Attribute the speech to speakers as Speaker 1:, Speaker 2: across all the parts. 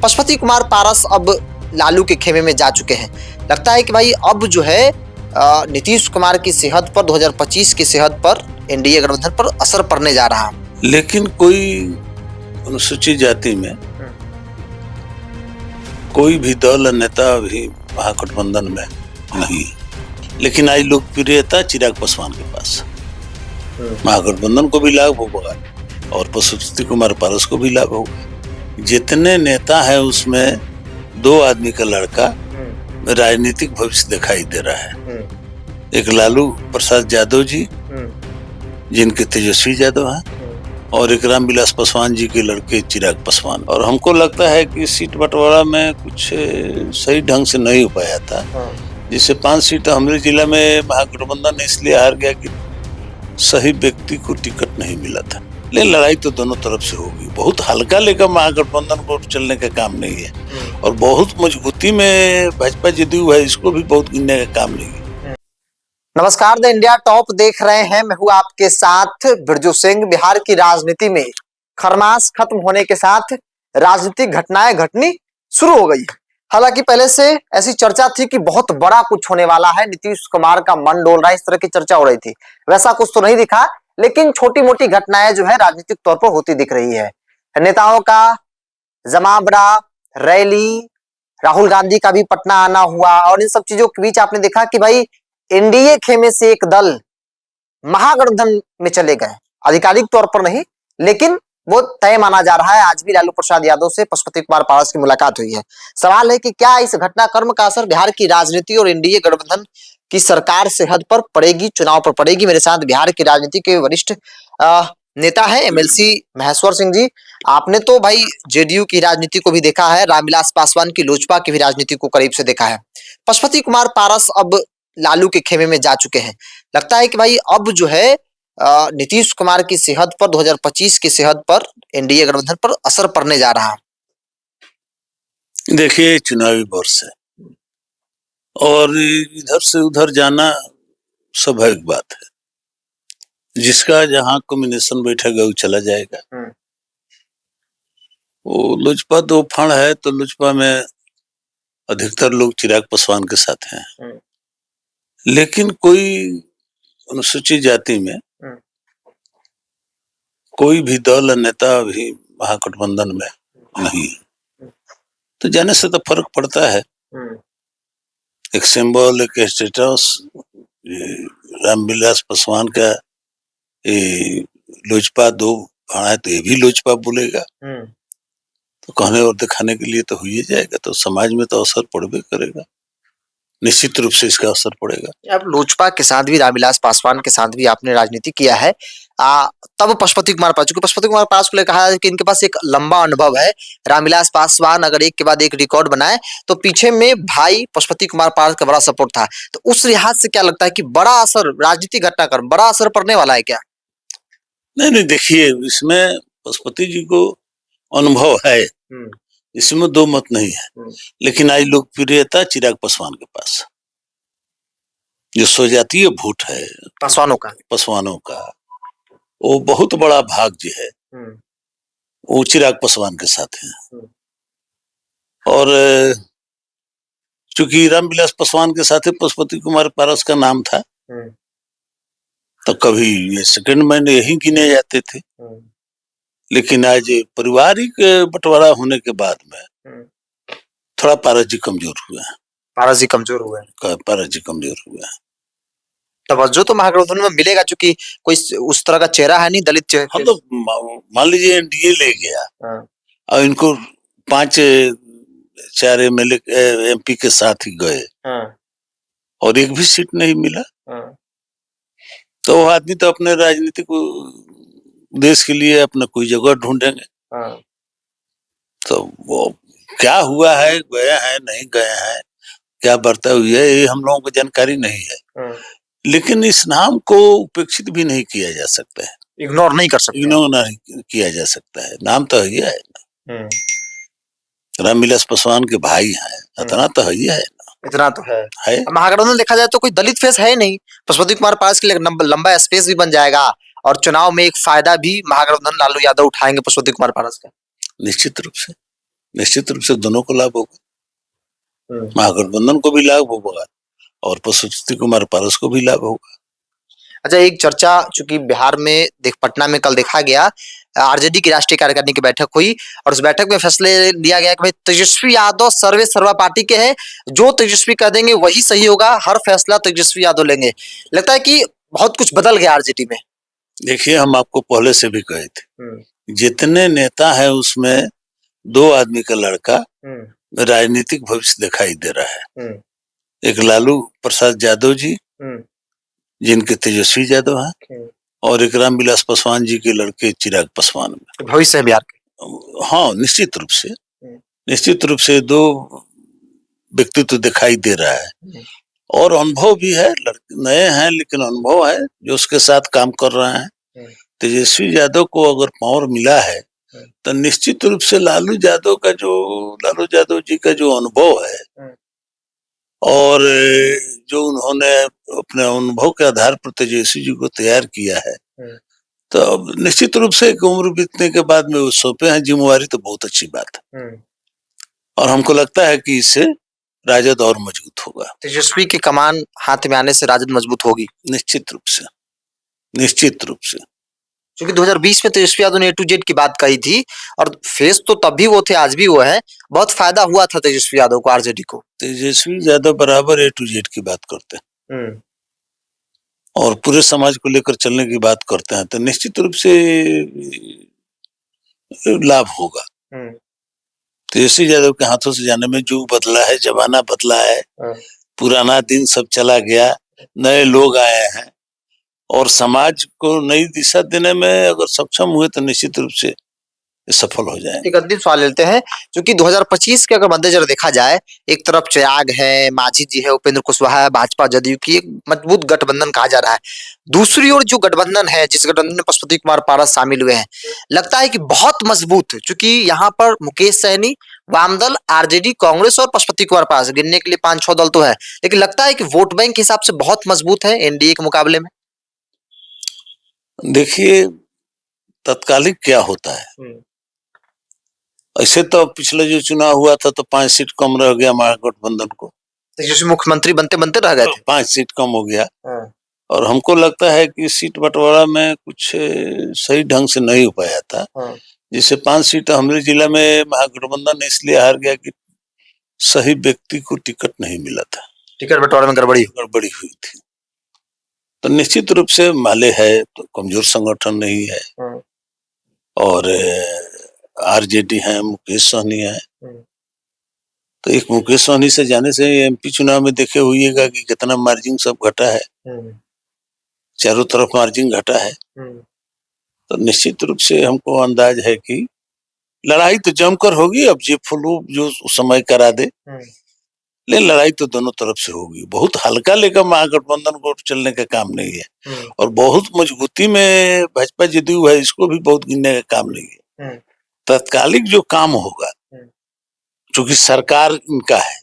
Speaker 1: पशुपति कुमार पारस अब लालू के खेमे में जा चुके हैं। लगता है कि भाई अब जो है नीतीश कुमार की सेहत पर 2025 की सेहत पर एनडीए गठबंधन पर असर पड़ने जा रहा है।
Speaker 2: लेकिन कोई अनुसूचित जाति में कोई भी दल नेता अभी महागठबंधन में नहीं, लेकिन आज लोकप्रियता चिराग पासवान के पास, महागठबंधन को भी लाभ होगा और पशुपति कुमार पारस को भी लाभ होगा। जितने नेता हैं उसमें दो आदमी का लड़का राजनीतिक भविष्य दिखाई दे रहा है। एक लालू प्रसाद यादव जी जिनके तेजस्वी यादव हैं, और एक रामविलास पासवान जी के लड़के चिराग पासवान। और हमको लगता है कि सीट बंटवारा में कुछ सही ढंग से नहीं हो पाया था, जिससे 5 सीट हमारे जिला में महागठबंधन इसलिए हार गया कि सही व्यक्ति को टिकट नहीं मिला था। लेकिन लड़ाई तो दोनों तरफ से होगी। बहुत हल्का लेकर महागठबंधन को चलने का काम नहीं है, और बहुत मजबूती में भाजपा जदयू है, इसको भी बहुत गिनने का काम नहीं है।
Speaker 1: नमस्कार, द इंडिया टॉप देख रहे हैं। मैं हूं आपके साथ बिरजू सिंह। बिहार की राजनीति में खरमास खत्म होने के साथ राजनीतिक घटनाएं घटनी शुरू हो गई है। हालांकि पहले से ऐसी चर्चा थी कि बहुत बड़ा कुछ होने वाला है, नीतीश कुमार का मन डोल रहा है, इस तरह की चर्चा हो रही थी। वैसा कुछ तो नहीं दिखा, लेकिन छोटी मोटी घटनाएं जो है राजनीतिक तौर पर होती दिख रही है। नेताओं का जमावड़ा, रैली, राहुल गांधी का भी पटना आना हुआ, और इन सब चीजों के बीच आपने देखा कि भाई एनडीए खेमे से एक दल महागठबंधन में चले गए। आधिकारिक तौर पर नहीं, लेकिन वो तय माना जा रहा है। आज भी लालू प्रसाद यादव से पशुपति कुमार पारस की मुलाकात हुई है। सवाल है कि क्या इस घटनाक्रम का असर बिहार की राजनीति और एनडीए गठबंधन की सरकार सेहत पर पड़ेगी, चुनाव पर पड़ेगी? मेरे साथ बिहार की राजनीति के वरिष्ठ नेता है एमएलसी महेश्वर सिंह जी। आपने तो भाई जेडीयू की राजनीति को भी देखा है, रामविलास पासवान की लोजपा की भी राजनीति को करीब से देखा है। पशुपति कुमार पारस अब लालू के खेमे में जा चुके हैं। लगता है कि भाई अब जो है नीतीश कुमार की सेहत पर 2025 की सेहत पर एनडीए गठबंधन पर असर पड़ने जा रहा है।
Speaker 2: देखिए, चुनावी वर्ष है और इधर से उधर जाना स्वाभाविक बात है। जिसका जहां कॉम्बिनेशन बैठेगा वो चला जाएगा। वो लोजपा दो फंड है, तो लोजपा में अधिकतर लोग चिराग पासवान के साथ हैं। लेकिन कोई अनुसूचित जाति में कोई भी दल नेता अभी महागठबंधन में नहीं, तो जाने से तो फर्क पड़ता है। एक सिंबल, एक स्टेटस, रामविलास पासवान का लोजपा दो है, तो ये भी लोजपा बोलेगा, तो कहने और दिखाने के लिए तो हो ही जाएगा। तो समाज में तो असर पड़बे करेगा, निश्चित रूप से इसका असर पड़ेगा।
Speaker 1: अब लोजपा के साथ भी, रामविलास पासवान के साथ भी आपने राजनीति किया है। तब पशुपति कुमार पारस, क्योंकि पशुपति कुमार पारस को कहा है कि इनके पास एक लंबा अनुभव है। रामविलास पासवान अगर एक के बाद एक रिकॉर्ड बनाए तो पीछे में भाई पशुपति कुमार पारस का बड़ा सपोर्ट था। तो उस लिहाज से क्या लगता है कि बड़ा असर, राजनीतिक घटनाक्रम बड़ा असर पड़ने वाला है क्या?
Speaker 2: नहीं, देखिए, इसमें पशुपति जी को अनुभव है, इसमें दो मत नहीं है। लेकिन आज लोकप्रियता चिराग पासवान के पास, जो स्वजातीय वोट है पासवानों का वो बहुत बड़ा भाग जो है वो चिराग पासवान के साथ है। और चूंकि रामविलास पासवान के साथ पशुपति कुमार पारस का नाम था, तो कभी ये सेकंड मैन यही गिने जाते थे। लेकिन आज पारिवारिक बंटवारा होने के बाद में थोड़ा पारस जी कमजोर हुए हैं।
Speaker 1: पारस जी कमजोर
Speaker 2: हुए हैं।
Speaker 1: तवज्जो तो महागठबंधन में मिलेगा, चूंकि कोई उस तरह का चेहरा है नहीं, दलित चेहरा।
Speaker 2: हाँ, तो मान लीजिए एनडीए ले गया और इनको 5-4 एमएलए एमपी के साथ ही गए और एक भी सीट नहीं मिला, तो वो आदमी तो अपने राजनीतिक देश के लिए अपना कोई जगह ढूंढेंगे। तो वो क्या हुआ है, गए हैं नहीं गए हैं, क्या बर्ताव हुआ है, ये हम लोगों को जानकारी नहीं है। लेकिन इस नाम को उपेक्षित भी नहीं किया जा सकता है,
Speaker 1: इग्नोर नहीं
Speaker 2: किया जा सकता है। नाम तो है ना, रामविलास पासवान के भाई हैं, इतना तो है ना,
Speaker 1: इतना तो है। महागठबंधन देखा जाए तो कोई दलित फेस है नहीं। पशुपति कुमार पारस के लिए लंबा स्पेस भी बन जाएगा, और चुनाव में एक फायदा भी महागठबंधन लालू यादव उठाएंगे पशुपति कुमार पारस का,
Speaker 2: निश्चित रूप से। निश्चित रूप से दोनों को लाभ होगा, महागठबंधन को भी लाभ होगा और पशुपति कुमार पारस को भी लाभ होगा।
Speaker 1: अच्छा, एक चर्चा चूंकि बिहार में पटना में कल देखा गया, आरजेडी की राष्ट्रीय कार्यकारिणी की बैठक हुई और उस बैठक में फैसले लिया गया कि भाई तेजस्वी यादव सर्वे सर्वा पार्टी के हैं, जो तेजस्वी कह देंगे वही सही होगा, हर फैसला तेजस्वी यादव लेंगे। लगता है कि बहुत कुछ बदल गया आरजेडी में।
Speaker 2: देखिए, हम आपको पहले से भी कहे थे, जितने नेता हैं उसमें 2 आदमी का लड़का राजनीतिक भविष्य दिखाई दे रहा है। एक लालू प्रसाद यादव जी, जिनके तेजस्वी यादव हैं, और एक रामविलास पासवान जी के लड़के चिराग पासवान में
Speaker 1: भविष्य है बिहार के।
Speaker 2: हाँ, निश्चित रूप से 2 व्यक्तित्व दिखाई दे रहा है और अनुभव भी है, नए हैं लेकिन अनुभव है जो उसके साथ काम कर रहे हैं। तेजस्वी यादव को अगर पावर मिला है तो निश्चित रूप से लालू यादव जी का जो अनुभव है और जो उन्होंने अपने अनुभव के आधार पर तेजस्वी जी को तैयार किया है, तो अब निश्चित रूप से एक उम्र बीतने के बाद में वो सौंपे हैं जिम्मेवारी, तो बहुत अच्छी बात है और हमको लगता है कि इससे राजद और मजबूत होगा।
Speaker 1: तेजस्वी की कमान हाथ में आने से राजद मजबूत होगी
Speaker 2: निश्चित रूप से।
Speaker 1: क्योंकि 2020 में तेजस्वी यादव ने A to Z की बात कही थी और फेस तो तब भी वो थे, आज भी वो है। बहुत फायदा हुआ था तेजस्वी यादव को, आरजेडी को।
Speaker 2: तेजस्वी यादव बराबर A to Z की बात करते हैं और पूरे समाज को लेकर चलने की बात करते हैं, तो निश्चित रूप से लाभ होगा। तेजस्वी यादव के हाथों से जाने में युग बदला है, जमाना बदला है, पुराना दिन सब चला गया, नए लोग आए हैं और समाज को नई दिशा देने में अगर सक्षम हुए तो निश्चित रूप से सफल हो जाएंगे।
Speaker 1: एक अंतिम सवाल लेते हैं, क्योंकि 2025 के अगर मद्देनजर देखा जाए, एक तरफ चिराग है, मांझी जी है, उपेंद्र कुशवाहा है, भाजपा जदयू की एक मजबूत गठबंधन कहा जा रहा है। दूसरी ओर जो गठबंधन है, जिस गठबंधन में पशुपति कुमार पारस शामिल हुए हैं, लगता है कि बहुत मजबूत, क्योंकि यहाँ पर मुकेश सहनी, वामदल, आरजेडी, कांग्रेस और पशुपति कुमार पारस, गिनने के लिए 5-6 दल तो है, लेकिन लगता है कि वोट बैंक के हिसाब से बहुत मजबूत है एनडीए के मुकाबले में।
Speaker 2: देखिए, तत्कालिक क्या होता है, ऐसे तो पिछले जो चुनाव हुआ था तो 5 सीट कम रह गया महागठबंधन को,
Speaker 1: तेजस्वी मुख्यमंत्री बनते बनते रह गए थे,
Speaker 2: 5 सीट कम हो गया और हमको लगता है कि सीट बंटवारा में कुछ सही ढंग से नहीं हो पाया था, जिससे 5 सीट हमारे जिला में महागठबंधन इसलिए हार गया कि सही व्यक्ति को टिकट नहीं मिला था,
Speaker 1: टिकट बंटवारे में गड़बड़ी
Speaker 2: हुई थी। तो निश्चित रूप से माले है तो कमजोर संगठन नहीं है और आरजेडी है, मुकेश सहनी है, तो एक मुकेश सहनी से जाने से एमपी चुनाव में देखे हुईगा कि कितना मार्जिन सब घटा है, चारों तरफ मार्जिन घटा है, तो निश्चित रूप से हमको अंदाज है कि लड़ाई तो जमकर होगी। अब जे फुलू जो समय करा दे, लेकिन लड़ाई तो दोनों तरफ से होगी। बहुत हल्का लेकर महागठबंधन को चलने का काम नहीं है और बहुत मजबूती में भाजपा जदयू है, इसको भी बहुत गिनने का काम नहीं है। तत्कालिक जो काम होगा, क्योंकि सरकार इनका है,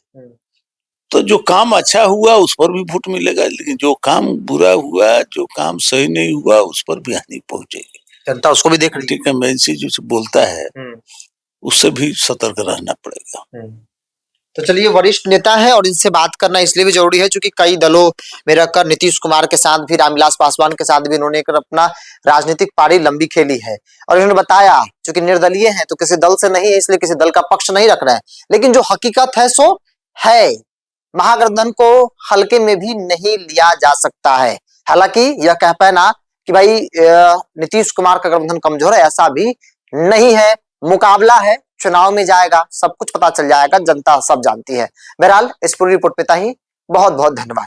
Speaker 2: तो जो काम अच्छा हुआ उस पर भी वोट मिलेगा, लेकिन जो काम बुरा हुआ, जो काम सही नहीं हुआ, उस पर भी हानि पहुंचेगी।
Speaker 1: जनता उसको भी देख रही है।
Speaker 2: एमएनसी जो बोलता है उससे भी सतर्क रहना पड़ेगा।
Speaker 1: तो चलिए, वरिष्ठ नेता है और इनसे बात करना इसलिए भी जरूरी है क्योंकि कई दलों में रहकर नीतीश कुमार के साथ भी, रामविलास पासवान के साथ भी इन्होंने अपना राजनीतिक पारी लंबी खेली है और इन्होंने बताया क्योंकि निर्दलीय है तो किसी दल से नहीं है, इसलिए किसी दल का पक्ष नहीं रख रहे हैं, लेकिन जो हकीकत है सो है, महागठबंधन को हल्के में भी नहीं लिया जा सकता है। हालांकि यह कह पाना कि भाई नीतीश कुमार का गठबंधन कमजोर है, ऐसा भी नहीं है। मुकाबला है, चुनाव में जाएगा, सब कुछ पता चल जाएगा, जनता सब जानती है। बहरहाल इस पूरी रिपोर्ट पे ही बहुत बहुत धन्यवाद।